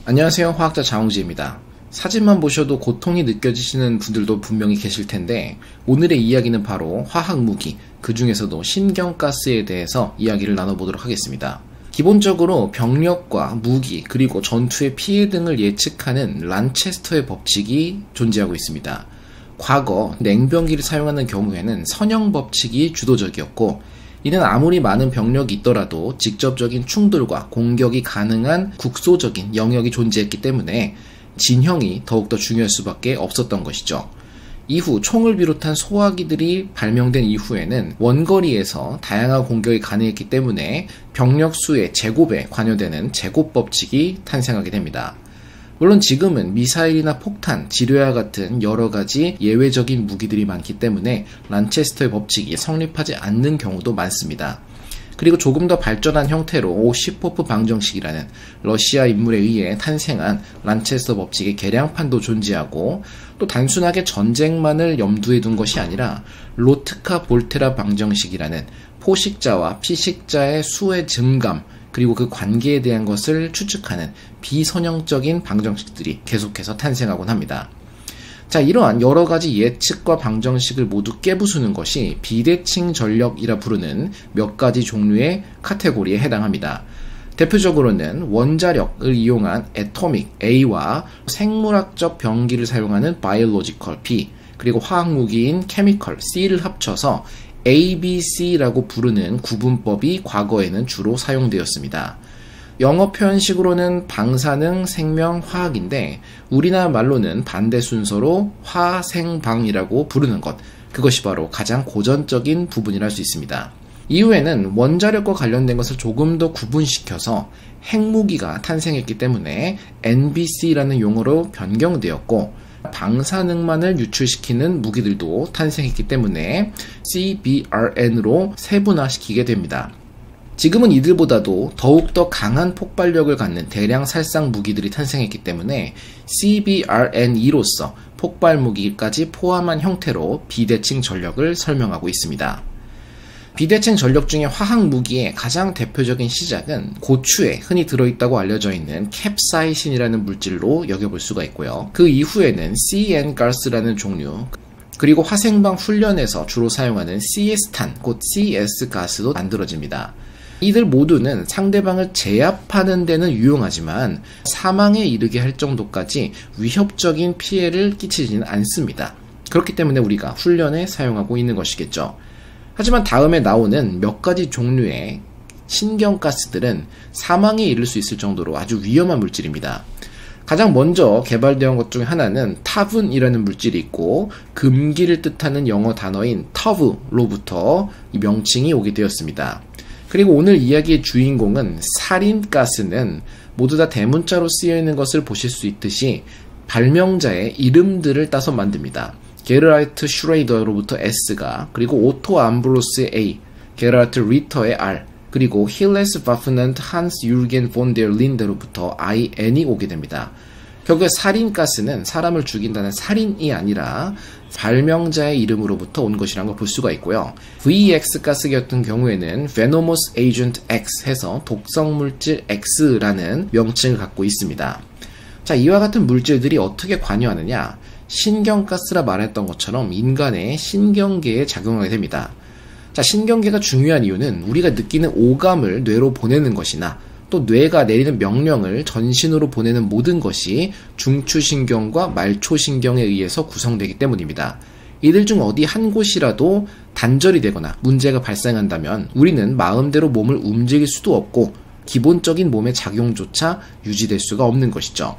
안녕하세요. 화학자 장홍지입니다. 사진만 보셔도 고통이 느껴지시는 분들도 분명히 계실 텐데 오늘의 이야기는 바로 화학무기, 그 중에서도 신경가스에 대해서 이야기를 나눠보도록 하겠습니다. 기본적으로 병력과 무기 그리고 전투의 피해 등을 예측하는 란체스터의 법칙이 존재하고 있습니다. 과거 냉병기를 사용하는 경우에는 선형 법칙이 주도적이었고, 이는 아무리 많은 병력이 있더라도 직접적인 충돌과 공격이 가능한 국소적인 영역이 존재했기 때문에 진형이 더욱더 중요할 수밖에 없었던 것이죠. 이후 총을 비롯한 소화기들이 발명된 이후에는 원거리에서 다양한 공격이 가능했기 때문에 병력 수의 제곱에 관여되는 제곱법칙이 탄생하게 됩니다. 물론 지금은 미사일이나 폭탄, 지뢰와 같은 여러가지 예외적인 무기들이 많기 때문에 란체스터의 법칙이 성립하지 않는 경우도 많습니다. 그리고 조금 더 발전한 형태로 오시포프 방정식이라는 러시아 인물에 의해 탄생한 란체스터 법칙의 개량판도 존재하고, 또 단순하게 전쟁만을 염두에 둔 것이 아니라 로트카-볼테라 방정식이라는 포식자와 피식자의 수의 증감, 그리고 그 관계에 대한 것을 추측하는 비선형적인 방정식들이 계속해서 탄생하곤 합니다. 자, 이러한 여러가지 예측과 방정식을 모두 깨부수는 것이 비대칭 전력이라 부르는 몇 가지 종류의 카테고리에 해당합니다. 대표적으로는 원자력을 이용한 애토믹 A와 생물학적 병기를 사용하는 바이올로지컬 B, 그리고 화학무기인 케미컬 C를 합쳐서 ABC라고 부르는 구분법이 과거에는 주로 사용되었습니다. 영어 표현식으로는 방사능, 생명, 화학인데 우리나라 말로는 반대 순서로 화생방이라고 부르는 것, 그것이 바로 가장 고전적인 부분이라 할 수 있습니다. 이후에는 원자력과 관련된 것을 조금 더 구분시켜서 핵무기가 탄생했기 때문에 NBC라는 용어로 변경되었고, 방사능만을 유출시키는 무기들도 탄생했기 때문에 CBRN으로 세분화시키게 됩니다. 지금은 이들보다도 더욱더 강한 폭발력을 갖는 대량 살상 무기들이 탄생했기 때문에 CBRN2로서 폭발 무기까지 포함한 형태로 비대칭 전력을 설명하고 있습니다. 비대칭 전력 중에 화학 무기의 가장 대표적인 시작은 고추에 흔히 들어있다고 알려져 있는 캡사이신이라는 물질로 여겨볼 수가 있고요. 그 이후에는 CN-가스라는 종류, 그리고 화생방 훈련에서 주로 사용하는 CS탄, 곧 CS-가스도 만들어집니다. 이들 모두는 상대방을 제압하는 데는 유용하지만 사망에 이르게 할 정도까지 위협적인 피해를 끼치지는 않습니다. 그렇기 때문에 우리가 훈련에 사용하고 있는 것이겠죠. 하지만 다음에 나오는 몇 가지 종류의 신경가스들은 사망에 이를 수 있을 정도로 아주 위험한 물질입니다. 가장 먼저 개발되어 것 중에 하나는 타분이라는 물질이 있고, 금기를 뜻하는 영어 단어인 터브로부터 이 명칭이 오게 되었습니다. 그리고 오늘 이야기의 주인공은 살인가스는 모두 다 대문자로 쓰여있는 것을 보실 수 있듯이 발명자의 이름들을 따서 만듭니다. 게르하르트 슈레이더로부터 S가, 그리고 오토 암브로스의 A, 게르하르트 리터의 R, 그리고 힐레스 바프넌트 한스 유르겐 폰 데르 린데로부터 IN이 오게 됩니다. 결국에 살인가스는 사람을 죽인다는 살인이 아니라 발명자의 이름으로부터 온 것이라는 걸 볼 수가 있고요. VX 가스 같은 경우에는 Venomous Agent X 해서 독성물질 X라는 명칭을 갖고 있습니다. 자, 이와 같은 물질들이 어떻게 관여하느냐? 신경가스라 말했던 것처럼 인간의 신경계에 작용하게 됩니다. 자, 신경계가 중요한 이유는 우리가 느끼는 오감을 뇌로 보내는 것이나 또 뇌가 내리는 명령을 전신으로 보내는 모든 것이 중추신경과 말초신경에 의해서 구성되기 때문입니다. 이들 중 어디 한 곳이라도 단절이 되거나 문제가 발생한다면 우리는 마음대로 몸을 움직일 수도 없고 기본적인 몸의 작용조차 유지될 수가 없는 것이죠.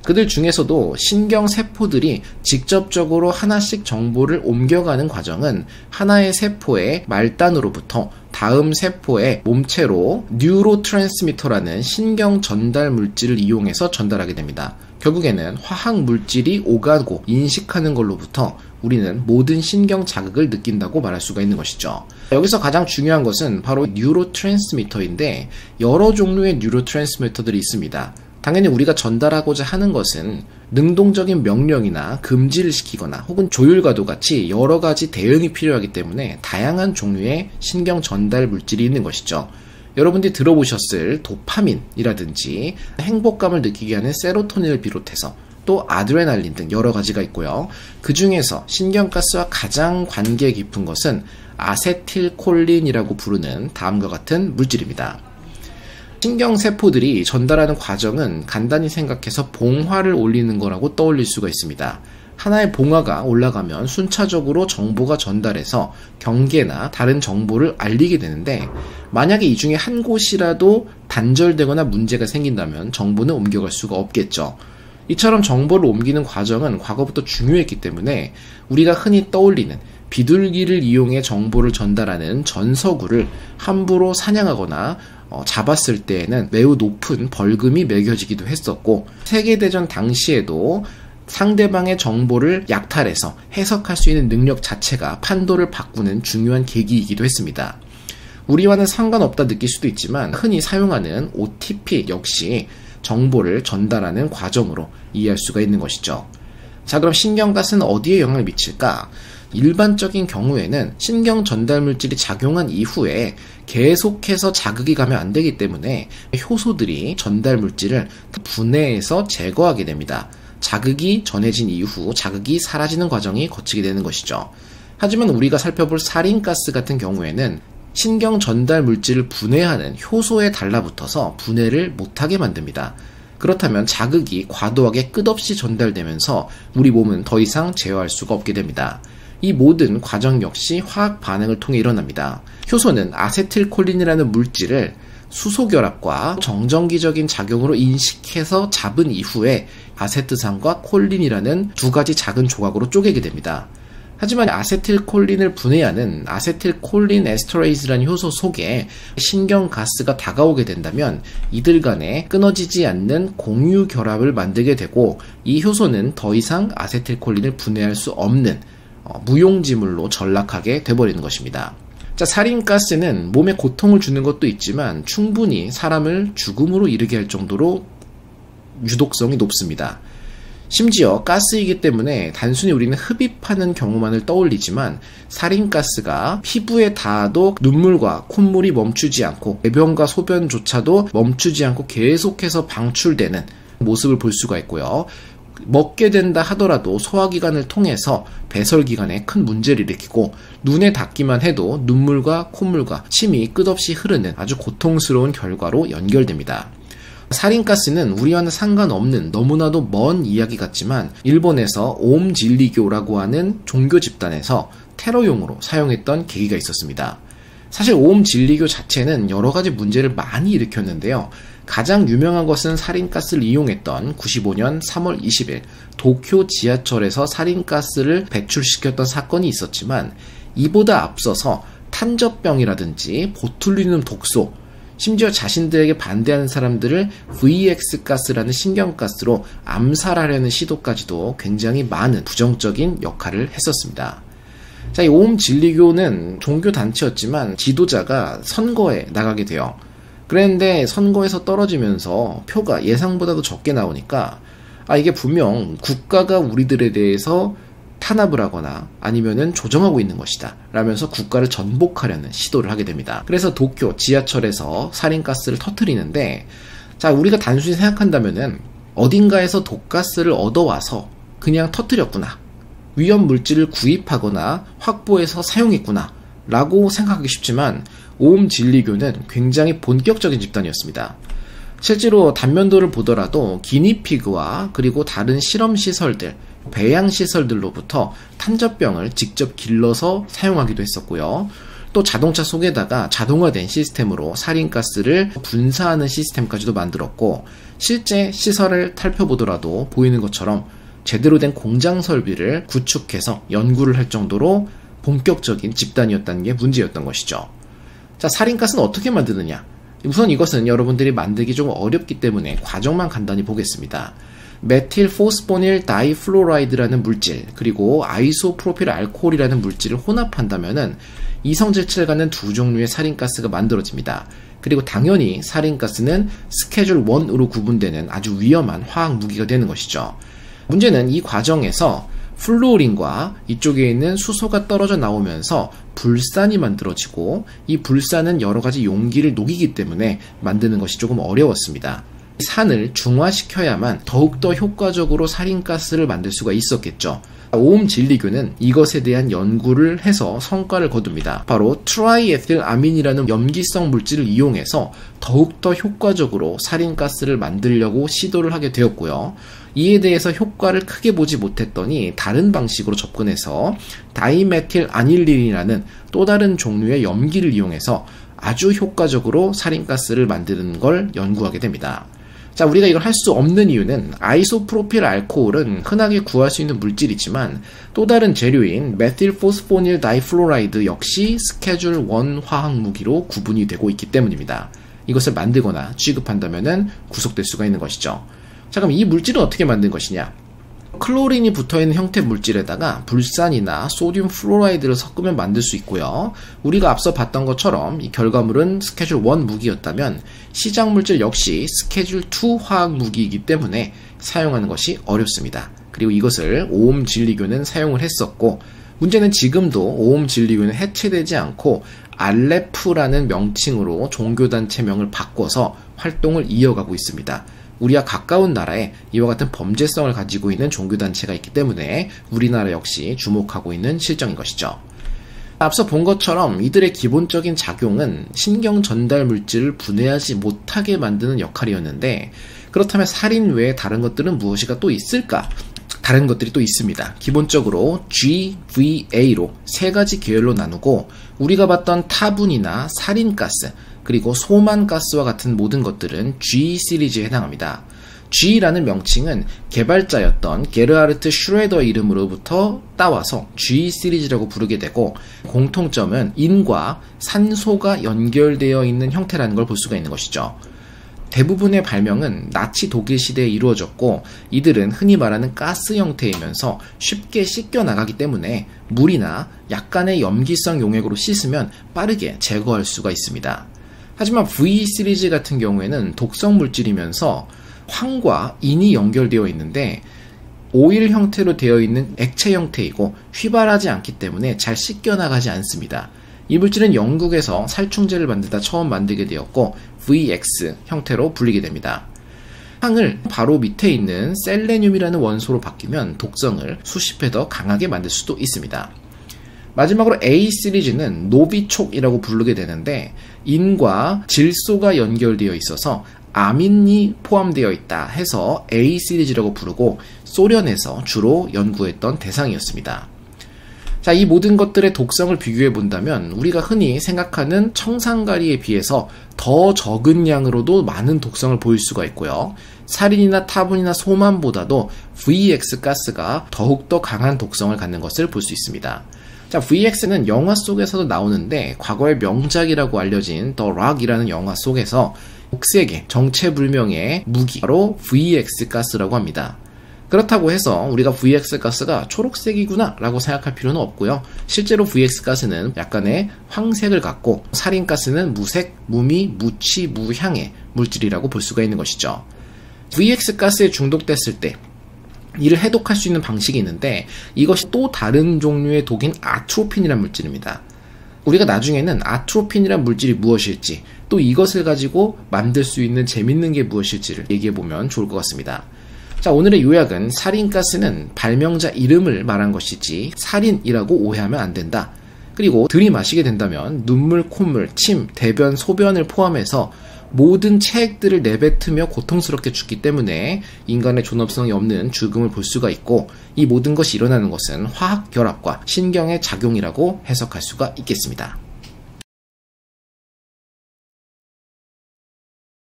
그들 중에서도 신경세포들이 직접적으로 하나씩 정보를 옮겨가는 과정은 하나의 세포의 말단으로부터 다음 세포의 몸체로 뉴로트랜스미터라는 신경 전달 물질을 이용해서 전달하게 됩니다. 결국에는 화학 물질이 오가고 인식하는 걸로부터 우리는 모든 신경 자극을 느낀다고 말할 수가 있는 것이죠. 여기서 가장 중요한 것은 바로 뉴로트랜스미터인데 여러 종류의 뉴로트랜스미터들이 있습니다. 당연히 우리가 전달하고자 하는 것은 능동적인 명령이나 금지를 시키거나 혹은 조율과도 같이 여러 가지 대응이 필요하기 때문에 다양한 종류의 신경 전달 물질이 있는 것이죠. 여러분들이 들어보셨을 도파민이라든지 행복감을 느끼게 하는 세로토닌을 비롯해서 또 아드레날린 등 여러 가지가 있고요. 그 중에서 신경가스와 가장 관계 깊은 것은 아세틸콜린이라고 부르는 다음과 같은 물질입니다. 신경세포들이 전달하는 과정은 간단히 생각해서 봉화를 올리는 거라고 떠올릴 수가 있습니다. 하나의 봉화가 올라가면 순차적으로 정보가 전달해서 경계나 다른 정보를 알리게 되는데, 만약에 이 중에 한 곳이라도 단절되거나 문제가 생긴다면 정보는 옮겨갈 수가 없겠죠. 이처럼 정보를 옮기는 과정은 과거부터 중요했기 때문에 우리가 흔히 떠올리는 비둘기를 이용해 정보를 전달하는 전서구를 함부로 사냥하거나 잡았을 때에는 매우 높은 벌금이 매겨지기도 했었고, 세계대전 당시에도 상대방의 정보를 약탈해서 해석할 수 있는 능력 자체가 판도를 바꾸는 중요한 계기이기도 했습니다. 우리와는 상관없다 느낄 수도 있지만 흔히 사용하는 OTP 역시 정보를 전달하는 과정으로 이해할 수가 있는 것이죠. 자, 그럼 신경가스는 어디에 영향을 미칠까? 일반적인 경우에는 신경 전달 물질이 작용한 이후에 계속해서 자극이 가면 안 되기 때문에 효소들이 전달 물질을 분해해서 제거하게 됩니다. 자극이 전해진 이후 자극이 사라지는 과정이 거치게 되는 것이죠. 하지만 우리가 살펴볼 사린가스 같은 경우에는 신경 전달 물질을 분해하는 효소에 달라붙어서 분해를 못하게 만듭니다. 그렇다면 자극이 과도하게 끝없이 전달되면서 우리 몸은 더 이상 제어할 수가 없게 됩니다. 이 모든 과정 역시 화학 반응을 통해 일어납니다. 효소는 아세틸콜린이라는 물질을 수소결합과 정전기적인 작용으로 인식해서 잡은 이후에 아세트산과 콜린이라는 두 가지 작은 조각으로 쪼개게 됩니다. 하지만 아세틸콜린을 분해하는 아세틸콜린 에스터레이즈라는 효소 속에 신경가스가 다가오게 된다면 이들 간에 끊어지지 않는 공유 결합을 만들게 되고, 이 효소는 더 이상 아세틸콜린을 분해할 수 없는 무용지물로 전락하게 돼버리는 것입니다. 자, 사린가스는 몸에 고통을 주는 것도 있지만 충분히 사람을 죽음으로 이르게 할 정도로 유독성이 높습니다. 심지어 가스이기 때문에 단순히 우리는 흡입하는 경우만을 떠올리지만 사린가스가 피부에 닿아도 눈물과 콧물이 멈추지 않고 배변과 소변조차도 멈추지 않고 계속해서 방출되는 모습을 볼 수가 있고요. 먹게 된다 하더라도 소화기관을 통해서 배설기관에 큰 문제를 일으키고, 눈에 닿기만 해도 눈물과 콧물과 침이 끝없이 흐르는 아주 고통스러운 결과로 연결됩니다. 사린가스는 우리와는 상관없는 너무나도 먼 이야기 같지만 일본에서 오음진리교라고 하는 종교 집단에서 테러용으로 사용했던 계기가 있었습니다. 사실 오음진리교 자체는 여러 가지 문제를 많이 일으켰는데요. 가장 유명한 것은 사린가스를 이용했던 95년 3월 20일 도쿄 지하철에서 사린가스를 배출시켰던 사건이 있었지만, 이보다 앞서서 탄저병이라든지 보툴리눔 독소, 심지어 자신들에게 반대하는 사람들을 VX가스라는 신경가스로 암살하려는 시도까지도 굉장히 많은 부정적인 역할을 했었습니다. 자, 이 오음진리교는 종교단체였지만 지도자가 선거에 나가게 돼요. 그랬는데 선거에서 떨어지면서 표가 예상보다도 적게 나오니까 이게 분명 국가가 우리들에 대해서 탄압을 하거나 아니면은 조정하고 있는 것이다 라면서 국가를 전복하려는 시도를 하게 됩니다. 그래서 도쿄 지하철에서 사린가스를 터뜨리는데, 자, 우리가 단순히 생각한다면은 어딘가에서 독가스를 얻어와서 그냥 터뜨렸구나, 위험 물질을 구입하거나 확보해서 사용했구나 라고 생각하기 쉽지만, 오음진리교는 굉장히 본격적인 집단이었습니다. 실제로 단면도를 보더라도 기니피그와 그리고 다른 실험시설들, 배양시설들로부터 탄저병을 직접 길러서 사용하기도 했었고요. 또 자동차 속에다가 자동화된 시스템으로 사린가스를 분사하는 시스템까지도 만들었고, 실제 시설을 살펴보더라도 보이는 것처럼 제대로 된 공장 설비를 구축해서 연구를 할 정도로 본격적인 집단이었다는 게 문제였던 것이죠. 자, 사린가스는 어떻게 만드느냐? 우선 이것은 여러분들이 만들기 좀 어렵기 때문에 과정만 간단히 보겠습니다. 메틸포스포닐 다이플로라이드라는 물질, 그리고 아이소프로필 알코올이라는 물질을 혼합한다면은 이성질체를 갖는 두 종류의 사린가스가 만들어집니다. 그리고 당연히 사린가스는 스케줄 1으로 구분되는 아주 위험한 화학 무기가 되는 것이죠. 문제는 이 과정에서 플루오린과 이쪽에 있는 수소가 떨어져 나오면서 불산이 만들어지고, 이 불산은 여러가지 용기를 녹이기 때문에 만드는 것이 조금 어려웠습니다. 산을 중화시켜야만 더욱더 효과적으로 살인가스를 만들 수가 있었겠죠. 오음 진리교는 이것에 대한 연구를 해서 성과를 거둡니다. 바로 트라이에틸아민이라는 염기성 물질을 이용해서 더욱더 효과적으로 살인가스를 만들려고 시도를 하게 되었고요. 이에 대해서 효과를 크게 보지 못했더니 다른 방식으로 접근해서 다이메틸 아닐린이라는 또 다른 종류의 염기를 이용해서 아주 효과적으로 살인가스를 만드는 걸 연구하게 됩니다. 자, 우리가 이걸 할 수 없는 이유는 아이소프로필 알코올은 흔하게 구할 수 있는 물질이지만 또 다른 재료인 메틸포스포닐 다이플로라이드 역시 스케줄 1 화학 무기로 구분이 되고 있기 때문입니다. 이것을 만들거나 취급한다면 구속될 수가 있는 것이죠. 자, 그럼 이 물질은 어떻게 만든 것이냐? 클로린이 붙어있는 형태 물질에다가 불산이나 소듐 플로라이드를 섞으면 만들 수 있고요. 우리가 앞서 봤던 것처럼 이 결과물은 스케줄 1 무기였다면 시작 물질 역시 스케줄 2 화학 무기이기 때문에 사용하는 것이 어렵습니다. 그리고 이것을 오음 진리교는 사용을 했었고, 문제는 지금도 오음 진리교는 해체되지 않고 알레프라는 명칭으로 종교단체명을 바꿔서 활동을 이어가고 있습니다. 우리와 가까운 나라에 이와 같은 범죄성을 가지고 있는 종교단체가 있기 때문에 우리나라 역시 주목하고 있는 실정인 것이죠. 앞서 본 것처럼 이들의 기본적인 작용은 신경 전달 물질을 분해하지 못하게 만드는 역할이었는데, 그렇다면 살인 외에 다른 것들은 무엇이가 또 있을까? 다른 것들이 또 있습니다. 기본적으로 GVA로 세 가지 계열로 나누고, 우리가 봤던 타분이나 살인가스, 그리고 소만가스와 같은 모든 것들은 G 시리즈에 해당합니다. G라는 명칭은 개발자였던 게르하르트 슈레더 이름으로부터 따와서 G 시리즈라고 부르게 되고, 공통점은 인과 산소가 연결되어 있는 형태라는 걸 볼 수가 있는 것이죠. 대부분의 발명은 나치 독일 시대에 이루어졌고, 이들은 흔히 말하는 가스 형태이면서 쉽게 씻겨 나가기 때문에 물이나 약간의 염기성 용액으로 씻으면 빠르게 제거할 수가 있습니다. 하지만 V 시리즈 같은 경우에는 독성 물질이면서 황과 인이 연결되어 있는데 오일 형태로 되어 있는 액체 형태이고 휘발하지 않기 때문에 잘 씻겨나가지 않습니다. 이 물질은 영국에서 살충제를 만들다 처음 만들게 되었고 VX 형태로 불리게 됩니다. 황을 바로 밑에 있는 셀레늄이라는 원소로 바뀌면 독성을 수십 배 더 강하게 만들 수도 있습니다. 마지막으로 A 시리즈는 노비촉이라고 부르게 되는데, 인과 질소가 연결되어 있어서 아민이 포함되어 있다 해서 A 시리즈라고 부르고 소련에서 주로 연구했던 대상이었습니다. 자, 이 모든 것들의 독성을 비교해 본다면 우리가 흔히 생각하는 청산가리에 비해서 더 적은 양으로도 많은 독성을 보일 수가 있고요. 살인이나 타분이나 소만보다도 VX 가스가 더욱더 강한 독성을 갖는 것을 볼 수 있습니다. 자, VX는 영화 속에서도 나오는데 과거의 명작이라고 알려진 더 락이라는 영화 속에서 복색의 정체불명의 무기, 바로 VX 가스라고 합니다. 그렇다고 해서 우리가 VX 가스가 초록색이구나 라고 생각할 필요는 없고요. 실제로 VX 가스는 약간의 황색을 갖고 살인가스는 무색, 무미, 무취, 무향의 물질이라고 볼 수가 있는 것이죠. VX 가스에 중독됐을 때 이를 해독할 수 있는 방식이 있는데, 이것이 또 다른 종류의 독인 아트로핀이라는 물질입니다. 우리가 나중에는 아트로핀이란 물질이 무엇일지, 또 이것을 가지고 만들 수 있는 재밌는 게 무엇일지를 얘기해보면 좋을 것 같습니다. 자, 오늘의 요약은 살인가스는 발명자 이름을 말한 것이지 살인이라고 오해하면 안 된다. 그리고 들이마시게 된다면 눈물, 콧물, 침, 대변, 소변을 포함해서 모든 체액들을 내뱉으며 고통스럽게 죽기 때문에 인간의 존엄성이 없는 죽음을 볼 수가 있고, 이 모든 것이 일어나는 것은 화학 결합과 신경의 작용이라고 해석할 수가 있겠습니다.